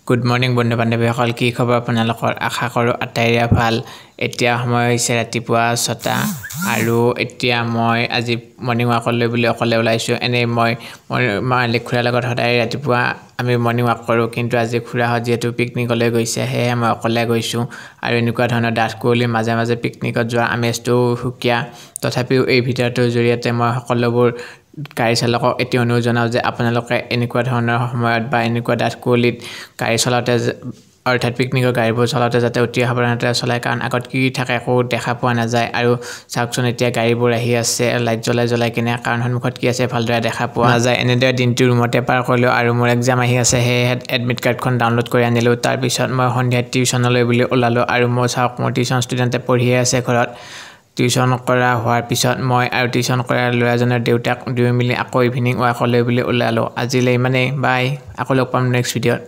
Good morning বন্ধু বান্ধৱীসকল, কি খবৰ আপোনালোকৰ? আশা কৰোঁ আটাইৰে ভাল। এতিয়া সময় হৈছে ৰাতিপুৱা 6টা আৰু এতিয়া মই আজি মৰ্নিং ৱাকলৈ বুলি অকলে ওলাইছোঁ। এনেই মই মালিক খুৰাৰ লগত সদায় ৰাতিপুৱা আমি মৰ্নিং ৱাক কৰোঁ, কিন্তু আজি খুৰাহঁত যিহেতু পিকনিকলৈ গৈছে সেয়েহে মই অকলে গৈছোঁ। আৰু এনেকুৱা ধৰণৰ ডাঠ কুঁৱলীৰ মাজে মাজে পিকনিকত যোৱাৰ আমেজটো সুকীয়া। তথাপিও এই ভিডিঅ'টোৰ জৰিয়তে মই সকলোবোৰ গাড়ী চালকক এটি অনুৰোধ জনাওঁ যে আপোনালোকে এনেকুৱা ধৰণৰ সময়ত বা এনেকুৱা ডাঠ কুঁৱলীত গাড়ী চলাওঁতে অৰ্থাৎ পিকনিকৰ গাড়ীবোৰ চলাওঁতে যাতে অতি সাৱধানতাৰে চলায়, কাৰণ আগত কি থাকে একো দেখা পোৱা নাযায়। আৰু চাওকচোন এতিয়া গাড়ীবোৰ আহি আছে লাইট জ্বলাই কিনে, কাৰণ সন্মুখত কি আছে ভালদৰে দেখা পোৱা নাযায়। এনেদৰে দিনটো ৰুমতে পাৰ কৰিলোঁ আৰু মোৰ এক্সাম আহি আছে, সেয়েহে এডমিট কাৰ্ডখন ডাউনলোড কৰি আনিলোঁ। তাৰপিছত মই সন্ধিয়া টিউশ্যনলৈ বুলি ওলালোঁ আৰু মই চাওক মোৰ টিউশ্যন ষ্টুডেণ্টে পঢ়িয়ে আছে ঘৰত। টিউশ্যন কৰা হোৱাৰ পিছত মই আৰু টিউশ্যন কৰা ল'ৰাজনৰ দেউতাক দুয়ো মিলি আকৌ ইভিনিং ৱাকলৈ বুলি ওলালোঁ। আজিলৈ ইমানেই, বাই। আকৌ লগ পাম নেক্সট ভিডিঅ'ত।